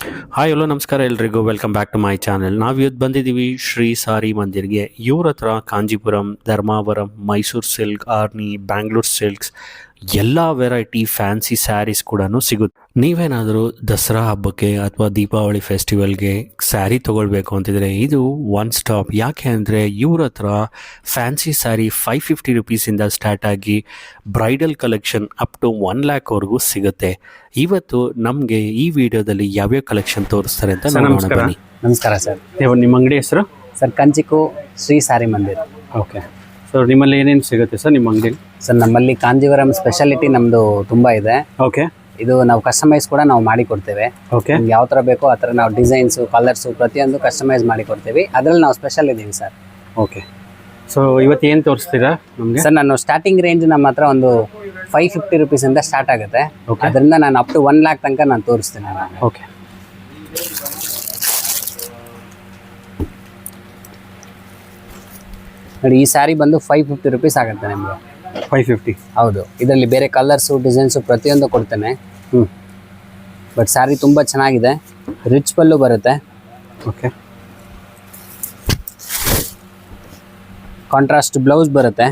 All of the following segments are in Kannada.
ಹಾಯ್ ಹಲೋ ನಮಸ್ಕಾರ ಎಲ್ರಿಗೂ welcome back to my channel. ನಾವು ಇವತ್ತು ಬಂದಿದ್ದೀವಿ ಶ್ರೀ ಸಾರಿ ಮಂದಿರ್ಗೆ. ಇವ್ರ ಹತ್ರ ಕಾಂಜೀಪುರಂ, ಧರ್ಮಾವರಂ, ಮೈಸೂರು ಸಿಲ್ಕ್, ಆರ್ನಿ, ಬ್ಯಾಂಗ್ಳೂರ್ ಸಿಲ್ಕ್ಸ್ ಎಲ್ಲ ವೆರೈಟಿ ಫ್ಯಾನ್ಸಿ ಸ್ಯಾರೀಸ್ ಕೂಡ ಸಿಗುತ್ತೆ. ನೀವೇನಾದರೂ ದಸರಾ ಹಬ್ಬಕ್ಕೆ ಅಥವಾ ದೀಪಾವಳಿ ಫೆಸ್ಟಿವಲ್ಗೆ ಸ್ಯಾರಿ ತೊಗೊಳ್ಬೇಕು ಅಂತಿದ್ರೆ ಇದು ಒನ್ ಸ್ಟಾಪ್. ಯಾಕೆ ಅಂದರೆ ಇವ್ರ ಹತ್ರ ಫ್ಯಾನ್ಸಿ ಸ್ಯಾರಿ 550 ರುಪೀಸಿಂದ ಸ್ಟಾರ್ಟ್ ಆಗಿ bridal collection up to 1 lakh ಸಿಗುತ್ತೆ. ಇವತ್ತು ನಮಗೆ ಈ ವಿಡಿಯೋದಲ್ಲಿ ಯಾವ್ಯಾವ ಕಲೆಕ್ಷನ್ ತೋರಿಸ್ತಾರೆ ಅಂತ ನೋಡೋಣ ಬನ್ನಿ. ನಮಸ್ಕಾರ ಸರ್. ನಿಮ್ಮ ಅಂಗಡಿ ಹೆಸರು? ಸರ್ ಕಂಚಿಕು ಶ್ರೀ ಸಾರಿ ಮಂದಿರ್. ಓಕೆ. ಸೊ ನಿಮ್ಮಲ್ಲಿ ಏನೇನು ಸಿಗುತ್ತೆ ಸರ್ ನಿಮ್ಮ ಅಂಗಡಿಯಲ್ಲಿ? ಸರ್ ನಮ್ಮಲ್ಲಿ ಕಾಂಜೀವರಂ ಸ್ಪೆಷಾಲಿಟಿ ನಮ್ಮದು ತುಂಬ ಇದೆ. ಓಕೆ. ಇದು ನಾವು ಕಸ್ಟಮೈಸ್ ಕೂಡ ನಾವು ಮಾಡಿ ಕೊಡ್ತೇವೆ. ಓಕೆ. ನಿಮ್ಗೆ ಯಾವ ಥರ ಬೇಕೋ ಆ ಥರ ನಾವು ಡಿಸೈನ್ಸು, ಕಲರ್ಸು ಪ್ರತಿಯೊಂದು ಕಸ್ಟಮೈಸ್ ಮಾಡಿ ಕೊಡ್ತೀವಿ. ಅದರಲ್ಲಿ ನಾವು ಸ್ಪೆಷಲ್ ಇದ್ದೀವಿ ಸರ್. ಓಕೆ. ಸೊ ಇವತ್ತು ಏನು ತೋರಿಸ್ತೀರಾ ನಮಗೆ? ಸರ್ ನಾನು ಸ್ಟಾರ್ಟಿಂಗ್ ರೇಂಜ್ ನಮ್ಮ ಹತ್ರ ಒಂದು 550 ರುಪೀಸಿಂದ ಸ್ಟಾರ್ಟ್ ಆಗುತ್ತೆ. Okay. ಅದರಿಂದ ನಾನು ಅಪ್ ಟು 1 lakh ತನಕ ನಾನು ತೋರಿಸ್ತೀನಿ. ಓಕೆ. ನೋಡಿ, ಈ ಸ್ಯಾರಿ ಬಂದು 550 ರುಪೀಸ್ ಆಗುತ್ತೆ ನಿಮಗೆ. 550? ಹೌದು. ಇದರಲ್ಲಿ ಬೇರೆ ಕಲರ್ಸು, ಡಿಸೈನ್ಸು ಪ್ರತಿಯೊಂದು ಕೊಡ್ತೇನೆ. ಬಟ್ ಸ್ಯಾರಿ ತುಂಬ ಚೆನ್ನಾಗಿದೆ. ರಿಚ್ ಪಲ್ಲು ಬರುತ್ತೆ. ಓಕೆ. ಕಾಂಟ್ರಾಸ್ಟ್ ಬ್ಲೌಸ್ ಬರುತ್ತೆ.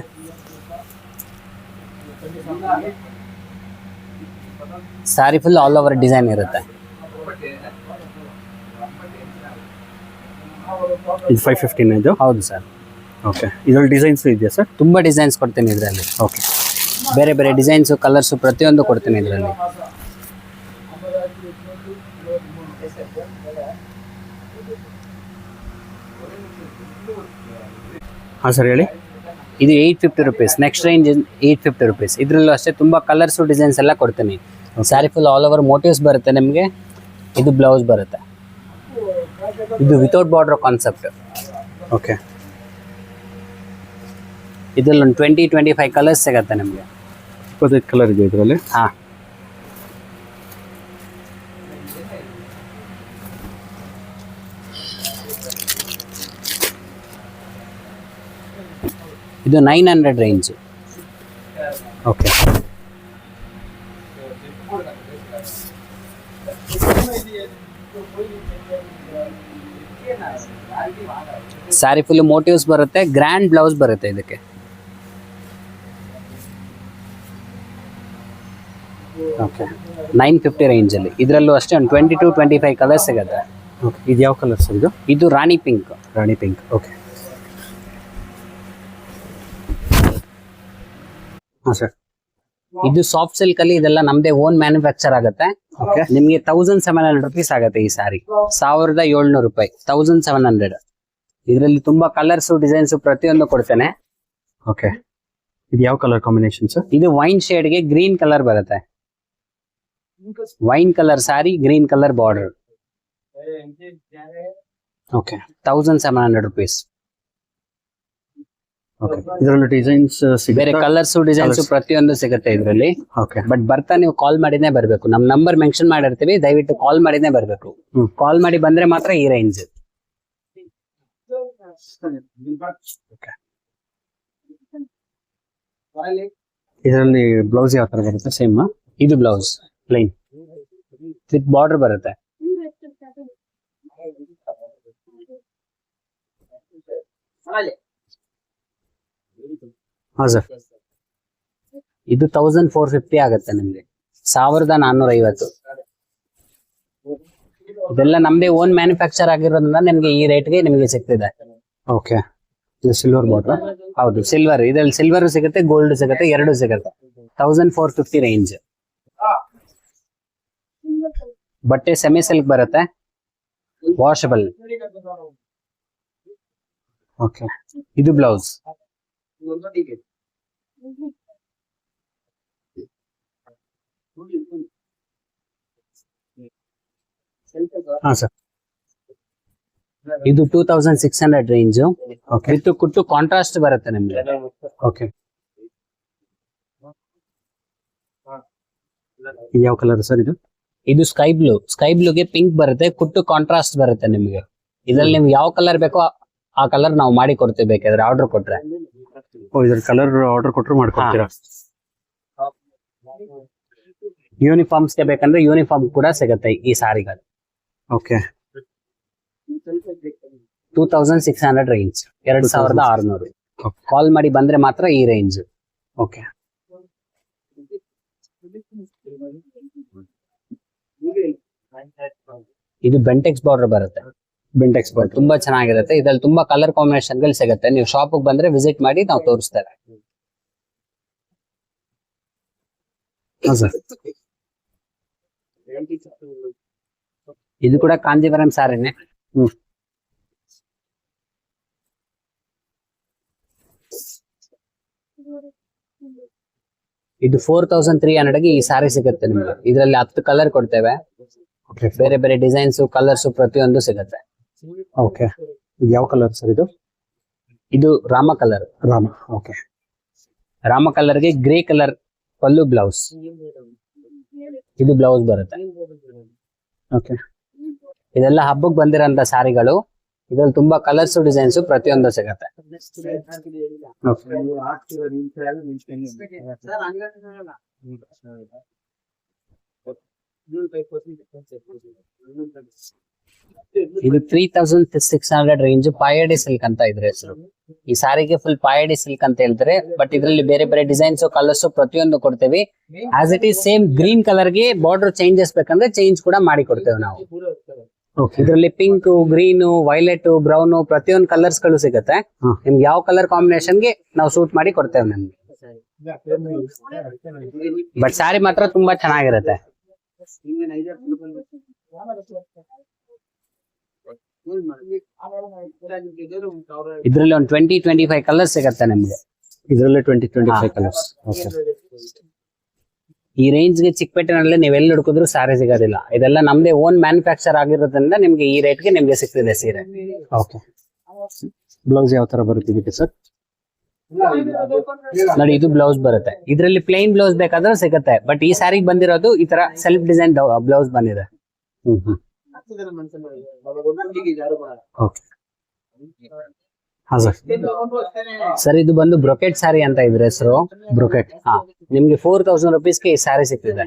Sari full all over design ಇರುತ್ತೆ. ಇದು 550 ಇದು? ಹೌದು ಸರ್. ಓಕೆ. ಇದರಲ್ಲಿ ಡಿಸೈನ್ಸ್ ಇದೆಯಾ ಸರ್? ತುಂಬ ಡಿಸೈನ್ಸ್ ಕೊಡ್ತೀನಿ ಇದರಲ್ಲಿ. ಓಕೆ. ಬೇರೆ ಬೇರೆ ಡಿಸೈನ್ಸು, ಕಲರ್ಸು ಪ್ರತಿಯೊಂದು ಕೊಡ್ತೀನಿ ಇದರಲ್ಲಿ. ಹಾಂ ಸರ್ ಹೇಳಿ. ಇದು 850 ರುಪೀಸ್. Next range 850 rupees. ಇದರಲ್ಲೂ ಅಷ್ಟೇ ತುಂಬ ಕಲರ್ಸು, ಡಿಸೈನ್ಸ್ ಎಲ್ಲ ಕೊಡ್ತೀನಿ. Sari full all over motives ಬರುತ್ತೆ ನಿಮಗೆ. ಇದು ಬ್ಲೌಸ್ ಬರುತ್ತೆ. ಇದು ವಿತೌಟ್ ಬಾರ್ಡರ್ ಕಾನ್ಸೆಪ್ಟ್. ಓಕೆ. ಇದರಲ್ಲಿ ಒಂದು 20-25 ಕಲರ್ಸ್ ಸಿಗುತ್ತೆ ನಿಮಗೆ. 25 ಕಲರ್ ಇದೆ ಇದರಲ್ಲಿ? ಹಾಂ. ಇದು 900 range. Okay. Sari full motives ಬರುತ್ತೆ. ಗ್ರ್ಯಾಂಡ್ ಬ್ಲೌಸ್ ಬರುತ್ತೆ ಇದಕ್ಕೆ. ಓಕೆ. 950 ರೇಂಜಲ್ಲಿ. ಇದರಲ್ಲೂ ಅಷ್ಟೇ ಒಂದು 20-25 ಕಲರ್ಸ್ ಸಿಗುತ್ತೆ. ಓಕೆ. ಇದು ಯಾವ ಕಲರ್ ಸರ್ ಇದು? ಇದು ರಾಣಿ ಪಿಂಕ್. ರಾಣಿ ಪಿಂಕ್. ಓಕೆ. ಹಾಂ ಸರ್. ಇದು ಸಾಫ್ಟ್ ಸಿಲ್ಕ್ ಅಲ್ಲಿ. ಇದೆಲ್ಲ ನಮ್ದೇ ಓನ್ ಮ್ಯಾನುಫ್ಯಾಕ್ಚರ್ ಆಗುತ್ತೆ. ಓಕೆ. ನಿಮಗೆ 1700 ರುಪೀಸ್ ಆಗುತ್ತೆ ಈ ಸ್ಯಾರಿ. 1700 ರೂಪಾಯಿ. 1700. ಇದರಲ್ಲಿ ತುಂಬಾ ಕಲರ್ಸು, ಡಿಸೈನ್ಸು ಪ್ರತಿಯೊಂದು ಕೊಡ್ತೇನೆ. ಓಕೆ. ಇದು ಯಾವ ಕಲರ್ ಕಾಂಬಿನೇಷನ್ ಸರ್? ಇದು ವೈನ್ ಶೇಡ್ಗೆ ಗ್ರೀನ್ ಕಲರ್ ಬರುತ್ತೆ. Wine colour saree, green colour border. Okay. 1700 rupees. Okay. ಇದರಲ್ಲಿ ಡಿಸೈನ್ಸ್ ಬೇರೆ ಕಲರ್ಸು, ಡಿಸೈನ್ಸು ಪ್ರತಿಯೊಂದು ಸಿಗುತ್ತೆ ಇದರಲ್ಲಿ. ಓಕೆ. ಬಟ್ ಬರ್ತಾ ನೀವು ಕಾಲ್ ಮಾಡಿನೇ ಬರಬೇಕು. ನಮ್ಮ ನಂಬರ್ ಮೆನ್ಷನ್ ಮಾಡಿರ್ತೀವಿ, ದಯವಿಟ್ಟು ಕಾಲ್ ಮಾಡಿನೇ ಬರಬೇಕು. ಕಾಲ್ ಮಾಡಿ ಬಂದ್ರೆ ಮಾತ್ರ ಈ ರೇಂಜ್. ಇದರಲ್ಲಿ ಬ್ಲೌಸ್ ಯಾವ ತರ ಬರುತ್ತೆ? ಸೇಮ್? ಇದು ಬ್ಲೌಸ್ ಪ್ಲೈನ್ ವಿತ್ ಬಾರ್ಡರ್ ಬರುತ್ತೆ. ಹಾಂ ಸರ್. ಇದು 1450 ಆಗುತ್ತೆ ನಿಮ್ಗೆ. 1450. ಇದೆಲ್ಲ ನಮ್ದೇ ಓನ್ ಮ್ಯಾನುಫ್ಯಾಕ್ಚರ್ ಆಗಿರೋದ್ರಿಂದ ನಿಮ್ಗೆ ಈ ರೇಟ್ಗೆ ನಿಮ್ಗೆ ಸಿಗ್ತಿದೆ. ಓಕೆ. ಇದು ಸಿಲ್ವರ್ ಬಾಟರ್? ಹೌದು, ಸಿಲ್ವರ್. ಇದರಲ್ಲಿ ಸಿಲ್ವರ್ ಸಿಗುತ್ತೆ, ಗೋಲ್ಡ್ ಸಿಗುತ್ತೆ, ಎರಡು ಸಿಗುತ್ತೆ. 1450 ರೇಂಜ್. ಬಟ್ಟೆ ಸೆಮಿ ಸಿಲ್ಕ್ ಬರುತ್ತೆ, ವಾಷಬಲ್. ಓಕೆ. ಇದು ಬ್ಲೌಸ್. ಹಾಂ ಸರ್. ಇದು 2600 range. Okay. With kuttu contrast ಬರುತ್ತೆ ನಿಮ್ಗೆ. ಓಕೆ. ಇದು ಯಾವ ಕಲರ್ ಸರ್ ಇದು? ಇದು ಸ್ಕೈ ಬ್ಲೂ. ಸ್ಕೈ ಬ್ಲೂಗೆ ಪಿಂಕ್ ಬರುತ್ತೆ, ಕುಟ್ಟು ಕಾಂಟ್ರಾಸ್ಟ್ ಬರುತ್ತೆ ನಿಮ್ಗೆ. ಇದ್ರಲ್ಲಿ ನಿಮ್ಗೆ ಯಾವ ಕಲರ್ ಬೇಕೋ ಆ ಕಲರ್ ನಾವು ಮಾಡಿ ಕೊಡ್ತೇವೆ, ಬೇಕಾದ್ರೆ ಆರ್ಡರ್ ಕೊಟ್ರೆ. ಇದ್ರ ಕಲರ್ ಆರ್ಡರ್ ಕೊಟ್ಟರು ಮಾಡ್ಕೊಡ್ತೀರಾ? ಯೂನಿಫಾರ್ಮ್ಸ್ಗೆ ಬೇಕಂದ್ರೆ ಯೂನಿಫಾರ್ಮ್ ಕೂಡ ಸಿಗುತ್ತೆ ಈ ಸಾರಿಗಳು. Okay 2600 range, 2600. ಕಾಲ್ ಮಾಡಿ ಬಂದ್ರೆ ಮಾತ್ರ ಈ ರೇಂಜ್. ಓಕೆ. ಇದು ಬೆಂಟೆಕ್ಸ್ ಬಾರ್ಡರ್ ಬರುತ್ತೆ. ಬೆಂಟೆಕ್ಸ್ ಬಾರ್ಡರ್ ತುಂಬಾ ಚೆನ್ನಾಗಿರುತ್ತೆ. ಇದ್ರಲ್ಲಿ ತುಂಬಾ ಕಲರ್ ಕಾಂಬಿನೇಷನ್ ಗಳು ಸಿಗುತ್ತೆ. ನೀವು ಶಾಪ್ ಬಂದ್ರೆ ವಿಸಿಟ್ ಮಾಡಿ ನಾವು ತೋರಿಸ್ತಾರೆ. ಸರ್. ಇದು ಕೂಡ ಕಾಂಜೀವರಂ ಸಾರಿನೇ. ಇದು 4300ಗೆ ಈ ಸಾರಿ ಸಿಗುತ್ತೆ ನಿಮ್ಗೆ. ಇದರಲ್ಲಿ 10 ಕಲರ್ ಕೊಡ್ತೇವೆ. ಬೇರೆ ಬೇರೆ ಡಿಸೈನ್ಸ್, ಕಲರ್ಸ್ ಪ್ರತಿಯೊಂದು ಸಿಗುತ್ತೆ. ಓಕೆ. ಯಾವ ಕಲರ್ ಸರ್ ಇದು? ಇದು ರಾಮ ಕಲರ್. ರಾಮ. ಓಕೆ. ರಾಮ ಕಲರ್ಗೆ ಗ್ರೇ ಕಲರ್ ಪಲ್ಲು, ಬ್ಲೌಸ್. ಇದು ಬ್ಲೌಸ್ ಬರುತ್ತೆ. ಓಕೆ. ಇದೆಲ್ಲ ಹಬ್ಬಕ್ಕೆ ಬಂದಿರೋಂತ ಸಾರಿಗಳು. ಇದ್ರಲ್ಲಿ ತುಂಬಾ ಕಲರ್ಸ್, ಡಿಸೈನ್ಸ್ ಪ್ರತಿಯೊಂದು ಸಿಗುತ್ತೆ. ಇದು 3600 ರೇಂಜ್, ಪಾಯಡಿ ಸಿಲ್ಕ್ ಅಂತ ಇದ್ರ ಹೆಸರು. ಈ ಸಾರಿಗೆ ಫುಲ್ ಪಾಯಡಿ ಸಿಲ್ಕ್ ಅಂತ ಹೇಳ್ತಾರೆ. ಬಟ್ ಇದರಲ್ಲಿ ಬೇರೆ ಬೇರೆ ಡಿಸೈನ್ಸ್, ಕಲರ್ಸ್ ಪ್ರತಿಯೊಂದು ಕೊಡ್ತೇವೆ. As it is same green colour ಗೆ ಬಾರ್ಡರ್ ಚೇಂಜಸ್ ಬೇಕಂದ್ರೆ ಚೇಂಜ್ ಕೂಡ ಮಾಡಿ ಕೊಡ್ತೇವೆ ನಾವು. ಇದರಲ್ಲಿ ಪಿಂಕ್, ಗ್ರೀನ್, ವೈಲೆಟ್, ಬ್ರೌನ್ ಪ್ರತಿಯೊಂದು ಕಲರ್ಸ್ ಗಳು ಸಿಗುತ್ತೆ. ನಿಮ್ಗೆ ಯಾವ ಕಲರ್ ಕಾಂಬಿನೇಷನ್ ಗೆ ನಾವು ಸೂಟ್ ಮಾಡಿ ಕೊಡ್ತೇವೆ ನಮ್ಗೆ. ಬಟ್ ಸಾರಿ ಮಾತ್ರ ತುಂಬಾ ಚೆನ್ನಾಗಿರುತ್ತೆ. ಇದ್ರಲ್ಲಿ ಒಂದು 20-25 ಕಲರ್ಸ್ ಸಿಗುತ್ತೆ ನಿಮ್ಗೆ. ಇದರಲ್ಲೇ 20-25 ಕಲರ್ಸ್. ಓಕೆ. ಈ ರೇಂಜ್ ಗೆ ಚಿಕ್ಕಪೇಟೆನಲ್ಲಿ ನೀವು ಎಲ್ಲಿ ಹುಡುಕಿದ್ರು ಸಾರಿ ಸಿಗೋದಿಲ್ಲ. ಇದೆಲ್ಲ ನಮ್ದೇ ಓನ್ ಮ್ಯಾನುಫ್ಯಾಕ್ಚರ್ ಆಗಿರೋದ್ರಿಂದ ನಿಮ್ಗೆ ಈ ರೇಟ್ ಗೆ ನಿಮ್ಗೆ ಸಿಗ್ತಿದೆ ಸೀರೆ. ಓಕೆ. ಬ್ಲೌಸ್ ಯಾವ ತರ ಬರುತ್ತೆ ಸರ್? ನೋಡಿ, ಇದು ಬ್ಲೌಸ್ ಬರುತ್ತೆ. ಇದರಲ್ಲಿ ಪ್ಲೇನ್ ಬ್ಲೌಸ್ ಬೇಕಾದ್ರೆ ಸಿಗುತ್ತೆ. ಬಟ್ ಈ ಸಾರಿಗೆ ಬಂದಿರೋದು ಈ ತರ ಸೆಲ್ಫ್ ಡಿಸೈನ್ ಬ್ಲೌಸ್ ಬಂದಿದೆ. ಸರ್, ಇದು ಬಂದು ಬ್ರೊಕೆಟ್ ಸಾರಿ ಅಂತ ಇದ್ರ ಹೆಸರು. ಬ್ರೊಕೆಟ್. ನಿಮ್ಗೆ 4000 ರುಪೀಸ್ಗೆ ಈ ಸಾರಿ ಸಿಗ್ತಿದೆ.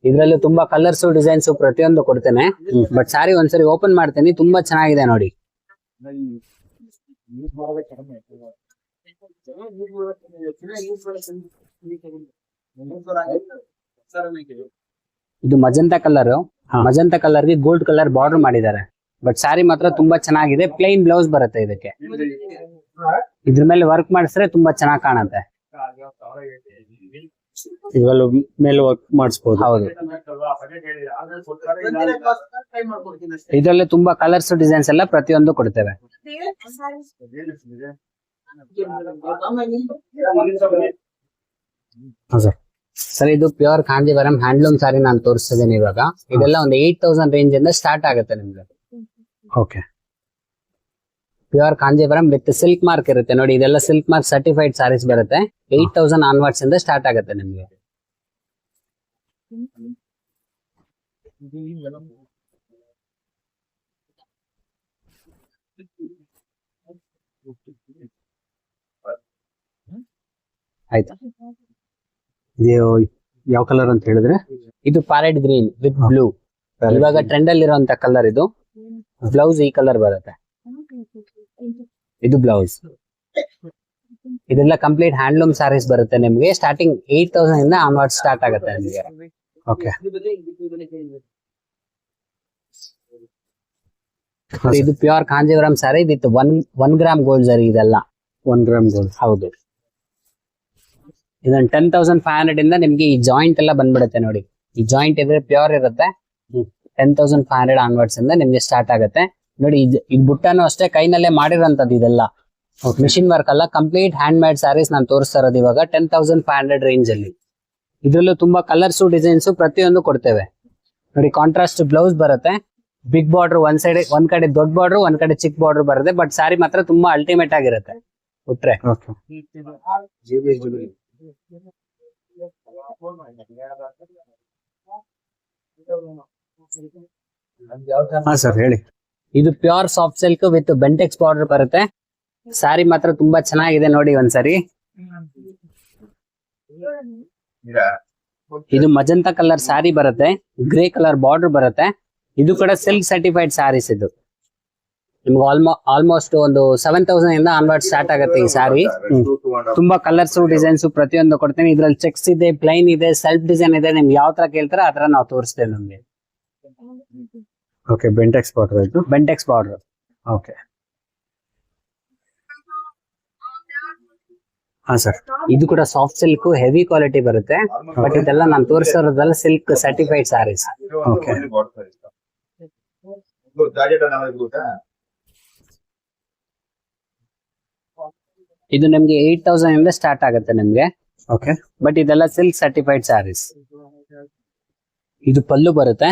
ಇದ್ರಲ್ಲಿ ತುಂಬಾ ಕಲರ್ಸ್, ಡಿಸೈನ್ಸ್ ಪ್ರತಿಯೊಂದು ಕೊಡ್ತೇನೆ. ಬಟ್ ಸಾರಿ ಒಂದ್ಸರಿ ಓಪನ್ ಮಾಡ್ತೇನೆ. ತುಂಬಾ ಚೆನ್ನಾಗಿದೆ ನೋಡಿ. ಇದು ಮಜಂತಾ ಕಲರ್. ಮಜಂತಾ ಕಲರ್ ಗೆ ಗೋಲ್ಡ್ ಕಲರ್ ಬಾರ್ಡರ್ ಮಾಡಿದ್ದಾರೆ. ಬಟ್ ಸಾರಿ ಮಾತ್ರ ತುಂಬಾ ಚೆನ್ನಾಗಿದೆ. ಪ್ಲೈನ್ ಬ್ಲೌಸ್ ಬರುತ್ತೆ ಇದಕ್ಕೆ. ಇದ್ರ ಮೇಲೆ ವರ್ಕ್ ಮಾಡಿಸಿದ್ರೆ ತುಂಬಾ ಚೆನ್ನಾಗಿ ಕಾಣುತ್ತೆ. ಇವೆಲ್ಲ ಮೇಲೆ ವರ್ಕ್ ಮಾಡಿಸಬಹುದು. ಹೌದು. ಇದರಲ್ಲಿ ತುಂಬಾ ಕಲರ್ಸ್, ಡಿಸೈನ್ಸ್ ಎಲ್ಲ ಪ್ರತಿಯೊಂದು ಕೊಡ್ತೇವೆ. ಸರ್, ಇದು ಪ್ಯೂರ್ ಕಾಂಜೀವರಂ ಹ್ಯಾಂಡ್ಲೂಮ್ ಸಾರಿ ನಾನು ತೋರಿಸ್ತಿದ್ದೇನೆ ಇವಾಗ. ಇದೆಲ್ಲ ಒಂದು 8000 ರೇಂಜ್ ಇಂದ ಸ್ಟಾರ್ಟ್ ಆಗುತ್ತೆ ನಿಮ್ಗೆ. Okay. Pure Kanjeevaram with silk mark ಇರುತ್ತೆ ನೋಡಿ. ಇದೆಲ್ಲ ಸಿಲ್ಕ್ ಮಾರ್ಕ್ ಸರ್ಟಿಫೈಡ್ ಸಾರೀಸ್ ಬರುತ್ತೆ. 8000 ಆನ್ವರ್ಡ್ಸ್ ಇಂದ ಸ್ಟಾರ್ಟ್ ಆಗುತ್ತೆ ನಿಮ್ಗೆ. ಆಯ್ತಾ? ಯಾವ ಕಲರ್ ಅಂತ ಹೇಳಿದ್ರೆ? ಇದು ಪ್ಯಾರೆಟ್ ಗ್ರೀನ್ ವಿತ್ ಬ್ಲೂ. ಇವಾಗ ಟ್ರೆಂಡ್ ಅಲ್ಲಿ ಇರುವಂತ ಕಲರ್ ಇದು. ಬ್ಲೌಸ್ ಈ ಕಲರ್ ಬರುತ್ತೆ. ಇದು ಬ್ಲೌಸ್. ಇದೆಲ್ಲ ಕಂಪ್ಲೀಟ್ ಹ್ಯಾಂಡ್ಲೂಮ್ ಸಾರೀಸ್ ಬರುತ್ತೆ ನಿಮ್ಗೆ. ಸ್ಟಾರ್ಟಿಂಗ್ 8000 ಇಂದ ಆನ್ವರ್ಡ್ ಸ್ಟಾರ್ಟ್ ಆಗುತ್ತೆ ನಿಮ್ಗೆ. ಓಕೆ. ಇದು pure Kanjeevaram saree with 1 gram gold zari. ಇದೆಲ್ಲ 1 ಗ್ರಾಮ್ ಗೋಲ್ಡ್. ಹೌದು. ಇದನ್ನ 10,500 ಇಂದ ನಿಮ್ಗೆ ಈ ಜಾಯಿಂಟ್ ಎಲ್ಲ ಬಂದ್ಬಿಡುತ್ತೆ ನೋಡಿ. ಈ ಜಾಯಿಂಟ್ ಇದ್ರೆ ಪ್ಯೂರ್ ಇರುತ್ತೆ. 10,500 ಆನ್ವರ್ಡ್ಸ್ ಇಂದ ನಿಮ್ಗೆ ಸ್ಟಾರ್ಟ್ ಆಗುತ್ತೆ ನೋಡಿ. ಇದು ಬುಟ್ಟನು ಅಷ್ಟೇ ಕೈನಲ್ಲೇ ಮಾಡಿರೋಂಥದ್ದು. ಇದೆಲ್ಲ ಮಿಷಿನ್ ವರ್ಕ್ ಅಲ್ಲ, ಕಂಪ್ಲೀಟ್ ಹ್ಯಾಂಡ್ ಮೇಡ್ ಸ್ಯಾರೀಸ್ ನಾನು ತೋರಿಸ್ತಾ ಇರೋದು ಇವಾಗ 10,500 ರೇಂಜ್ ಅಲ್ಲಿ. ಇದ್ರಲ್ಲೂ ತುಂಬಾ ಕಲರ್ಸ್, ಡಿಸೈನ್ಸ್ ಪ್ರತಿಯೊಂದು ಕೊಡ್ತೇವೆ ನೋಡಿ. ಕಾಂಟ್ರಾಸ್ಟ್ ಬ್ಲೌಸ್ ಬರುತ್ತೆ. ಬಿಗ್ ಬಾರ್ಡರ್ ಒಂದ್ ಕಡೆ ದೊಡ್ಡ ಬಾರ್ಡರ್, ಒಂದ್ ಕಡೆ ಚಿಕ್ಕ ಬಾರ್ಡರ್ ಬರುತ್ತೆ. ಬಟ್ ಸಾರಿ ಮಾತ್ರ ತುಂಬಾ ಅಲ್ಟಿಮೇಟ್ ಆಗಿರುತ್ತೆ ಉಟ್ರೆ. ಸರ್ ಹೇಳಿ. ಇದು pure soft silk with Bentex border ಬರುತ್ತೆ. ಸಾರಿ ಮಾತ್ರ ತುಂಬಾ ಚೆನ್ನಾಗಿದೆ ನೋಡಿ ಒಂದ್ಸರಿ. ಇದು ಮಜಂತಾ ಕಲರ್ ಸಾರಿ ಬರುತ್ತೆ. ಗ್ರೇ ಕಲರ್ ಬಾರ್ಡರ್ ಬರುತ್ತೆ. ಇದು ಕೂಡ ಸಿಲ್ಕ್ ಸರ್ಟಿಫೈಡ್ ಸ್ಯಾರೀಸ್ ಇದು. ನಿಮ್ಗೆ ಆಲ್ಮೋಸ್ಟ್ ಒಂದು 7,000 ಇಂದ ಆನ್ವರ್ಡ್ ಸ್ಟಾರ್ಟ್ ಆಗುತ್ತೆ ಈ ಸ್ಯಾರಿ. ತುಂಬಾ ಕಲರ್ಸ್ ಡಿಸೈನ್ಸ್ ಪ್ರತಿಯೊಂದು ಕೊಡ್ತೀನಿ. ಇದ್ರಲ್ಲಿ ಚೆಕ್ಸ್ ಇದೆ, ಪ್ಲೈನ್ ಇದೆ, ಸೆಲ್ಫ್ ಡಿಸೈನ್ ಇದೆ. ನಿಮ್ಗೆ ಯಾವ ತರ ಕೇಳ್ತಾರ ಆ ತರ ನಾವು ತೋರಿಸ್ತೇವೆ ನಮ್ಗೆ. ಓಕೆ, ಬೆಂಟೆಕ್ಸ್ ಬಾರ್ಡರ್ ಇದು. ಬೆಂಟೆಕ್ಸ್ ಬಾರ್ಡರ್. ಓಕೆ, ಹಾ ಸರ್. ಇದು ಕೂಡ ಸಾಫ್ಟ್ ಸಿಲ್ಕ್ ಹೆವಿ ಕ್ವಾಲಿಟಿ ಬರುತ್ತೆ. ಬಟ್ ಇದೆಲ್ಲ ನಾನು ತೋರಿಸಿರೋದೆಲ್ಲ ಸಿಲ್ಕ್ ಸರ್ಟಿಫೈಡ್ ಸ್ಯಾರೀಸ್. ಓಕೆ, ಇದು ನಿಮ್ಗೆ 8,000 ಇಂದ ಸ್ಟಾರ್ಟ್ ಆಗುತ್ತೆ ನಿಮ್ಗೆ. ಓಕೆ, ಬಟ್ ಇದೆಲ್ಲ ಸಿಲ್ಕ್ ಸರ್ಟಿಫೈಡ್ ಸ್ಯಾರೀಸ್. ಇದು ಪಲ್ಲು ಬರುತ್ತೆ,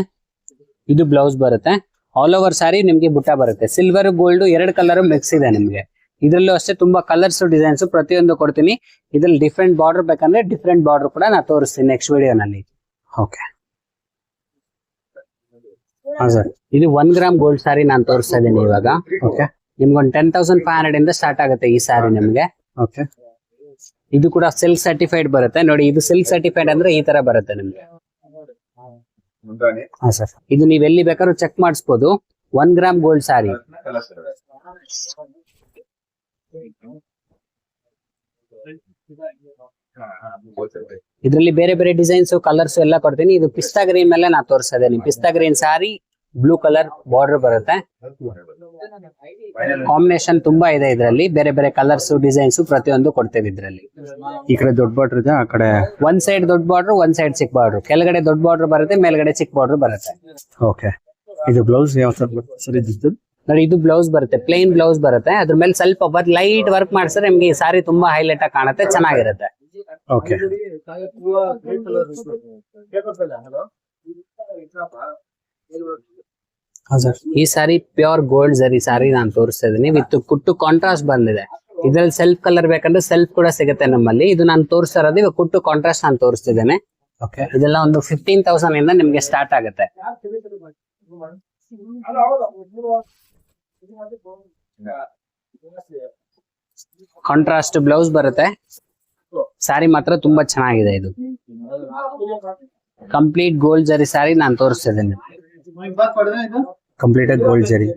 ಇದು ಬ್ಲೌಸ್ ಬರುತ್ತೆ. ಆಲ್ ಓವರ್ ಸ್ಯಾರಿ ನಿಮ್ಗೆ ಬುಟ್ಟ ಬರುತ್ತೆ. ಸಿಲ್ವರ್ ಗೋಲ್ಡ್ 2 ಕಲರ್ ಮಿಕ್ಸ್ ಇದೆ ನಿಮ್ಗೆ. ಇದ್ರಲ್ಲೂ ಅಷ್ಟೇ ತುಂಬಾ ಕಲರ್ಸ್ ಡಿಸೈನ್ಸ್ ಪ್ರತಿಯೊಂದು ಕೊಡ್ತೀನಿ. ಇದ್ರಲ್ಲಿ ಡಿಫ್ರೆಂಟ್ ಬಾರ್ಡರ್ ಬೇಕಂದ್ರೆ ಡಿಫ್ರೆಂಟ್ ಬಾರ್ಡರ್ ಕೂಡ ನಾನು ತೋರಿಸ್ತೀನಿ ನೆಕ್ಸ್ಟ್ ವಿಡಿಯೋನಲ್ಲಿ. ಓಕೆ, ಹಾ ಸರ್. ಇದು 1 ಗ್ರಾಮ್ ಗೋಲ್ಡ್ ಸ್ಯಾರಿ ನಾನು ತೋರಿಸ್ತಾ ಇದ್ದೀನಿ ಇವಾಗ. ಓಕೆ, ನಿಮ್ಗೊಂದು 10,500 ಇಂದ ಸ್ಟಾರ್ಟ್ ಆಗುತ್ತೆ ಈ ಸ್ಯಾರಿ ನಿಮ್ಗೆ. ಓಕೆ, ಇದು ಕೂಡ ಸಿಲ್ಕ್ ಸರ್ಟಿಫೈಡ್ ಬರುತ್ತೆ ನೋಡಿ. ಇದು ಸಿಲ್ಕ್ ಸರ್ಟಿಫೈಡ್ ಅಂದ್ರೆ ಈ ತರ ಬರುತ್ತೆ ನಿಮ್ಗೆ. ಹಾ ಸರ್. ಇದು ನೀವ್ ಎಲ್ಲಿ ಬೇಕಾದ್ರೂ ಚೆಕ್ ಮಾಡಿಸ್ಬೋದು. 1 ಗ್ರಾಮ್ ಗೋಲ್ಡ್ ಸ್ಯಾರಿ. ಇದ್ರಲ್ಲಿ ಬೇರೆ ಬೇರೆ ಡಿಸೈನ್ಸ್ ಕಲರ್ಸ್ ಎಲ್ಲ ಕೊಡ್ತೀನಿ. ಇದು ಪಿಸ್ತಾ ಗ್ರೀನ್ ಮೇಲೆ ನಾ ತೋರಿಸ್ತಾ ಇದ್ದೀನಿ. ಪಿಸ್ತಾ green sari, blue colour border ಬರುತ್ತೆ. ಕಾಂಬಿನೇಷನ್ ತುಂಬಾ ಇದೆ ಇದರಲ್ಲಿ. ಬೇರೆ ಬೇರೆ ಕಲರ್ಸ್ ಡಿಸೈನ್ಸ್ ಪ್ರತಿಯೊಂದು ಕೊಡ್ತೇವೆ ಇದ್ರಲ್ಲಿ. ಈ ಕಡೆ ದೊಡ್ಡ ಬಾರ್ಡರ್ ಇದೆ, ಆ ಕಡೆ ಒಂದ್ ಸೈಡ್ ದೊಡ್ಡ ಬಾರ್ಡರ್, ಒಂದ್ ಸೈಡ್ ಚಿಕ್ಕ ಬಾರ್ಡರ್. ಕೆಳಗಡೆ ದೊಡ್ಡ ಬಾರ್ಡರ್ ಬರುತ್ತೆ, ಮೇಲ್ಗಡೆ ಚಿಕ್ಕ ಬಾರ್ಡರ್ ಬರುತ್ತೆ. ಓಕೆ. ಇದು ಬ್ಲೌಸ್ ಯಾವ ತರ ಬರುತ್ತೆ ಸರ್ ಇದ್ದು? ನೋಡಿ, ಇದು ಬ್ಲೌಸ್ ಬರುತ್ತೆ, ಪ್ಲೇನ್ ಬ್ಲೌಸ್ ಬರುತ್ತೆ. ಅದ್ರ ಮೇಲೆ ಸ್ವಲ್ಪ ಲೈಟ್ ವರ್ಕ್ ಮಾಡಿಸಿದ್ರೆ ನಿಮ್ಗೆ ಈ ಸಾರಿ ತುಂಬಾ ಹೈಲೈಟ್ ಆಗಿ ಕಾಣುತ್ತೆ, ಚೆನ್ನಾಗಿರುತ್ತೆ. ಓಕೆ, ಹಾ ಸರ್. ಈ ಸಾರಿ ಪ್ಯೂರ್ ಗೋಲ್ಡ್ ಜರಿ ಸಾರಿ ನಾನು ತೋರಿಸ್ತಾ ಇದೀನಿ. ವಿತ್ ಕುಟ್ಟು ಕಾಂಟ್ರಾಸ್ಟ್ ಬಂದಿದೆ. ಇದ್ರಲ್ಲಿ ಸೆಲ್ಫ್ ಕಲರ್ ಬೇಕಂದ್ರೆ ಸೆಲ್ಫ್ ಕೂಡ ಸಿಗುತ್ತೆ ನಮ್ಮಲ್ಲಿ. ಇದು ನಾನು ತೋರಿಸ್ತಾ ಇರೋದು ಇವಾಗ ಕುಟ್ಟು ಕಾಂಟ್ರಾಸ್ಟ್ ನಾನು ತೋರಿಸ್ತಿದ್ದೇನೆ. ಓಕೆ, ಇದೆಲ್ಲ ಒಂದು 15,000 ಇಂದ ನಿಮ್ಗೆ ಸ್ಟಾರ್ಟ್ ಆಗುತ್ತೆ. ಕಾಂಟ್ರಾಸ್ಟ್ ಬ್ಲೌಸ್ ಬರುತ್ತೆ. ಸ್ಯಾರಿ ಮಾತ್ರ ತುಂಬಾ ಚೆನ್ನಾಗಿದೆ. ಇದು ಕಂಪ್ಲೀಟ್ ಗೋಲ್ಡ್ ಜರಿ ಸ್ಯಾರಿ ನಾನು ತೋರಿಸ್ತಿದ್ದೇನೆ. ಕಂಪ್ಲೀಟ್ ಆಗಿ ಗೋಲ್ಡ್ ಜರಿ.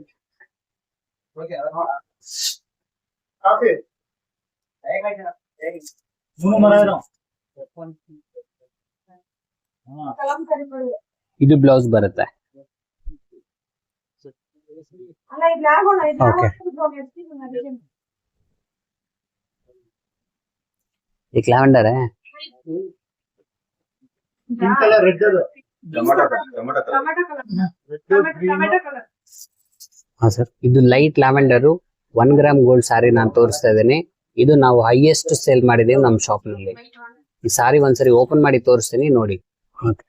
ಇದು ಬ್ಲೌಸ್ ಬರುತ್ತೆ. ಓಕೆ, ಈ ಲ್ಯಾವೆಂಡರ್ ಹಾ ಸರ್. ಇದು ಲೈಟ್ ಲ್ಯಾವೆಂಡರ್ 1 ಗ್ರಾಮ್ ಗೋಲ್ಡ್ ಸಾರಿ ನಾನು ತೋರಿಸ್ತಾ ಇದ್ದೀನಿ. ಇದು ನಾವು ಹೈಯೆಸ್ಟ್ ಸೇಲ್ ಮಾಡಿದೀವಿ ನಮ್ಮ ಶಾಪ್ ನಲ್ಲಿ. ಈ ಸಾರಿ ಒಂದ್ಸರಿ ಓಪನ್ ಮಾಡಿ ತೋರಿಸ್ತೀನಿ ನೋಡಿ. ಓಕೆ,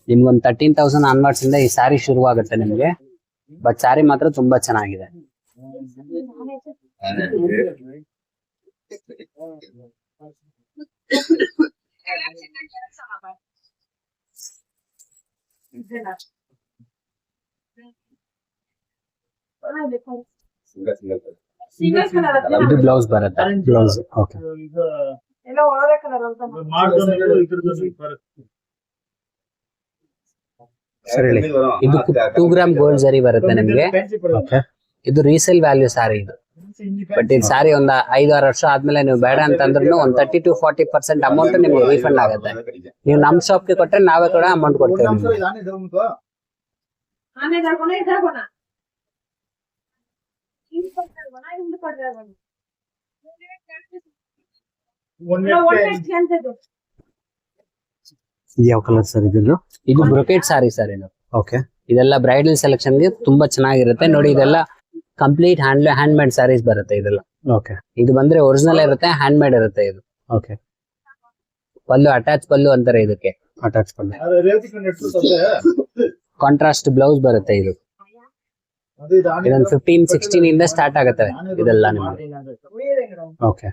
ನಿಮ್ಗೊಂದು 13,000 ಆನ್ವರ್ಡ್ಸ್ ಇಂದ ಈ ಸಾರಿ ಶುರುವಾಗುತ್ತೆ ನಿಮ್ಗೆ. ಬಟ್ ಸಾರಿ ಮಾತ್ರ ತುಂಬಾ ಚೆನ್ನಾಗಿದೆ. ಇದು ಬ್ಲೌಸ್ ಬರುತ್ತೆ. ಬ್ಲೌಸ್. ಓಕೆ, ಸರಿ ಹೇಳಿ. ಇದು 2 ಗ್ರಾಮ್ ಗೋಲ್ಡ್ ಜರಿ ಬರುತ್ತೆ ನಿಮ್ಗೆ. ಓಕೆ, ಇದು ರೀಸೇಲ್ ವ್ಯಾಲ್ಯೂ ಸಾರಿ ಇದು. ಬಟ್ ಇದು ಸಾರಿ ಒಂದು 5-6 ವರ್ಷ ಆದ್ಮೇಲೆ ನೀವು ಬೇಡ ಅಂತಂದ್ರೂ ಒಂದು 30 to 40% ಅಮೌಂಟ್ ನಿಮ್ಗೆ ರೀಫಂಡ್ ಆಗುತ್ತೆ. ನೀವು ನಮ್ ಶಾಪ್ಗೆ ಕೊಟ್ರೆ ನಾವೇ ಕೂಡ ಅಮೌಂಟ್ ಕೊಡ್ತೇವೆ ನಿಮ್ಗೆ. ಯಾವ ಕಲರ್ ಸರ್ ಇದು? ಇದು ಬ್ರೊಕೆಟ್ ಸಾರಿ ಸರ್. ಇದು ಓಕೆ, ಇದೆಲ್ಲ ಬ್ರೈಡಲ್ ಸೆಲೆಕ್ಷನ್ ಗೆ ತುಂಬಾ ಚೆನ್ನಾಗಿರುತ್ತೆ ನೋಡಿ. ಇದೆಲ್ಲ ಕಂಪ್ಲೀಟ್ ಹ್ಯಾಂಡ್ ಮೇಡ್ ಸಾರೀಸ್ ಬರುತ್ತೆ ಇದೆಲ್ಲ. ಓಕೆ, ಇದು ಬಂದ್ರೆ ಒರಿಜಿನಲ್ ಇರುತ್ತೆ, ಹ್ಯಾಂಡ್ ಮೇಡ್ ಇರುತ್ತೆ ಇದು. ಓಕೆ, ಪಲ್ಲು ಅಟ್ಯಾಚ್ ಪಲ್ಲು ಅಂತಾರೆ ಇದಕ್ಕೆ. ಅಟ್ಯಾಚ್ ಪಲ್ಲು. ಕಾಂಟ್ರಾಸ್ಟ್ ಬ್ಲೌಸ್ ಬರುತ್ತೆ ಇದು. ಇದೊಂದು 15-16 ಇಂದ ಸ್ಟಾರ್ಟ್ ಆಗುತ್ತೆ ಇದೆಲ್ಲ ನಿಮ್ಗೆ. ಓಕೆ,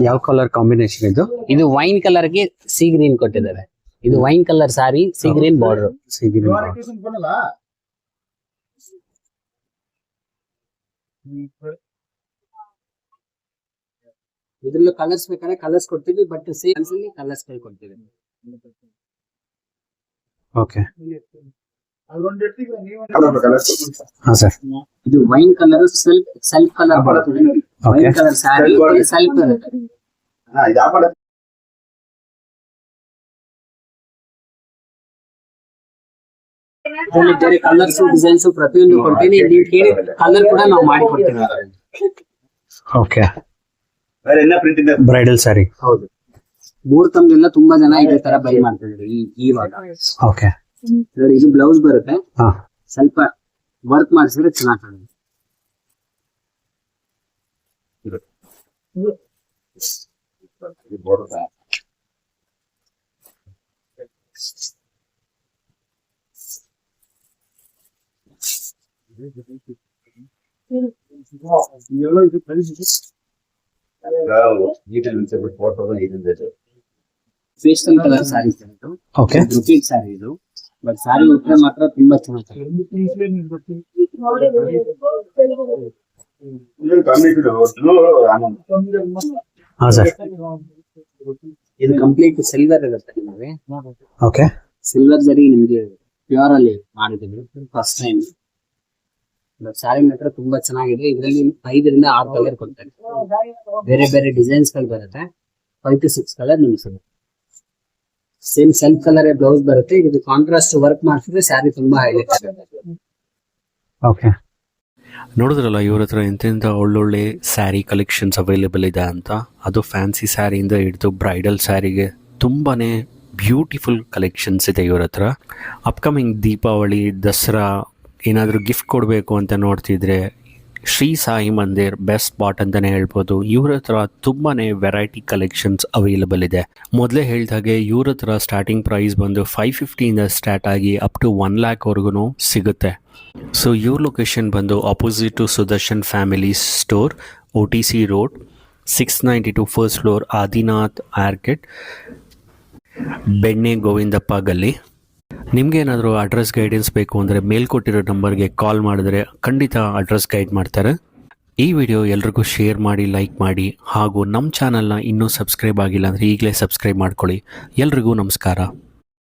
ಯಾವ ಕಲರ್ ಕಾಂಬಿನೇಷನ್ ಇದು? ಇದು ವೈನ್ ಕಲರ್ ಗೆ ಸಿ ಗ್ರೀನ್ ಕೊಟ್ಟಿದ್ದಾರೆ. ಇದು wine colour saree, sea green border. Sea green. ಇದ್ರಲ್ಲೂ ಕಲರ್ಸ್ ಬೇಕಾದ್ರೆ ಕಲರ್ಸ್ ಕೊಡ್ತೀವಿ, ಬಟ್ ಸೇಲ್ಸ್ ಅಲ್ಲಿ ಕಲರ್ಸ್ ಕೊಡ್ತೀವಿ. ಓಕೆ ಹಾಂ ಸರ್. ಇದು ವೈನ್ ಕಲರ್ ಸೆಲ್ಫ್ ಕಲರ್ ಬರುತ್ತೆ. ವೈನ್ ಕಲರ್ ಸ್ಯಾರಿ ಸೆಲ್ಫ್ ಬರುತ್ತೆ. ಇದರಲ್ಲಿ ಬೇರೆ ಕಲರ್ಸ್ ಡಿಸೈನ್ಸ್ ಪ್ರತಿಯೊಂದು ಕೊಡ್ತೀನಿ. ನೀವು ಕೇಳಿ ಕಲರ್ ಕೂಡ ನಾವು ಮಾಡಿ ಕೊಡ್ತೀವಿ. Okay bridal sari. ಹೌದು, ಮುಹೂರ್ತಂಗೆಲ್ಲ ತುಂಬಾ ಜನ ಇದೇ ತರ ಬೈ ಮಾಡ್ತಿದ್ರು ಇವಾಗ. ಓಕೆ ಇದು ಬ್ಲೌಸ್ ಬರುತ್ತೆ, ಹಾ ಸ್ವಲ್ಪ ವರ್ಕ್ ಮಾಡಿಸಿದ್ರೆ ಚೆನ್ನಾಗಿ ಕಾಣುತ್ತೆ. ಪೇಸ್ಟಲ್ ಕಲರ್ ಸ್ಯಾರಿ ಇದು. ಓಕೆ ಬ್ರೊಕೇಡ್ ಸ್ಯಾರಿ ಇದು, ಬಟ್ ಸ್ಯಾರಿ ಉಟ್ರೆ ಮಾತ್ರ ತುಂಬಾ ಚೆನ್ನಾಗಿ. ಹಾಂ ಸರ್. ಇದು ಕಂಪ್ಲೀಟ್ ಸಿಲ್ವರ್ ಇರುತ್ತೆ ನಿಮಗೆ. ಓಕೆ ಸಿಲ್ವರ್ ಜರಿ ನಿಮ್ಗೆ ಪ್ಯೂರ್ ಅಲ್ಲಿ ಮಾಡಿದ್ದೀವಿ ಫಸ್ಟ್ ಟೈಮ್. ಸ್ಯಾರಿ ಮಾತ್ರ ತುಂಬಾ ಚೆನ್ನಾಗಿದೆ. ಇದರಲ್ಲಿ 5 ರಿಂದ 6 ಕಲರ್ ಕೊಡ್ತಾರೆ. ಬೇರೆ ಬೇರೆ ಡಿಸೈನ್ಸ್ ಗಳು ಬರುತ್ತೆ. 5 to 6 ಕಲರ್ ನಿಮ್ಗೆ ಸಿಗುತ್ತೆ. ಸೇಮ್ ಸೆಲ್ಫ್ ಕಲರ್ ಬ್ಲೌಸ್ ಬರುತ್ತೆ. ಇದು ಕಾಂಟ್ರಾಸ್ಟ್ ವರ್ಕ್ ಮಾಡಿಸಿದ್ರೆ ಸ್ಯಾರಿ ತುಂಬಾ ಹೈಲೈಟ್ ಆಗುತ್ತೆ. ಓಕೆ ನೋಡಿದ್ರಲ್ಲ ಇವ್ರ ಹತ್ರ ಎಂತೆಂಥ ಒಳ್ಳೊಳ್ಳೆ ಸ್ಯಾರಿ ಕಲೆಕ್ಷನ್ಸ್ ಅವೈಲೇಬಲ್ ಇದೆ ಅಂತ. ಅದು ಫ್ಯಾನ್ಸಿ ಸ್ಯಾರಿಯಿಂದ ಹಿಡಿದು ಬ್ರೈಡಲ್ ಸ್ಯಾರಿಗೆ ತುಂಬಾ ಬ್ಯೂಟಿಫುಲ್ ಕಲೆಕ್ಷನ್ಸ್ ಇದೆ ಇವ್ರ ಹತ್ರ. ಅಪ್ಕಮಿಂಗ್ ದೀಪಾವಳಿ, ದಸರಾ ಏನಾದರೂ ಗಿಫ್ಟ್ ಕೊಡಬೇಕು ಅಂತ ನೋಡ್ತಿದ್ರೆ ಶ್ರೀ ಸಾಯಿ ಮಂದಿರ್ ಬೆಸ್ಟ್ ಸ್ಪಾಟ್ ಅಂತಲೇ ಹೇಳ್ಬೋದು. ಇವ್ರ ಹತ್ರ ತುಂಬಾ ವೆರೈಟಿ ಕಲೆಕ್ಷನ್ಸ್ ಅವೈಲೇಬಲ್ ಇದೆ. ಮೊದಲೇ ಹೇಳಿದಾಗೆ ಇವ್ರ ಹತ್ರ ಸ್ಟಾರ್ಟಿಂಗ್ ಪ್ರೈಸ್ ಬಂದು 550 ಸ್ಟಾರ್ಟ್ ಆಗಿ ಅಪ್ ಟು 1 lakhವರೆಗೂ ಸಿಗುತ್ತೆ. ಸೊ ಇವ್ರ ಲೊಕೇಶನ್ ಬಂದು opposite to Sudarshan family store, OTC road, 692 first floor, Adinath arcade, Benne Govindappa ಗಲ್ಲಿ. ನಿಮಗೇನಾದರೂ ಅಡ್ರೆಸ್ ಗೈಡೆನ್ಸ್ ಬೇಕು ಅಂದರೆ ಮೇಲ್ಕೊಟ್ಟಿರೋ ನಂಬರ್ಗೆ ಕಾಲ್ ಮಾಡಿದ್ರೆ ಖಂಡಿತ ಅಡ್ರೆಸ್ ಗೈಡ್ ಮಾಡ್ತಾರೆ. ಈ ವಿಡಿಯೋ ಎಲ್ರಿಗೂ ಶೇರ್ ಮಾಡಿ, ಲೈಕ್ ಮಾಡಿ, ಹಾಗೂ ನಮ್ಮ ಚಾನಲ್ನ ಇನ್ನೂ ಸಬ್ಸ್ಕ್ರೈಬ್ ಆಗಿಲ್ಲ ಅಂದರೆ ಈಗಲೇ ಸಬ್ಸ್ಕ್ರೈಬ್ ಮಾಡ್ಕೊಳ್ಳಿ. ಎಲ್ರಿಗೂ ನಮಸ್ಕಾರ.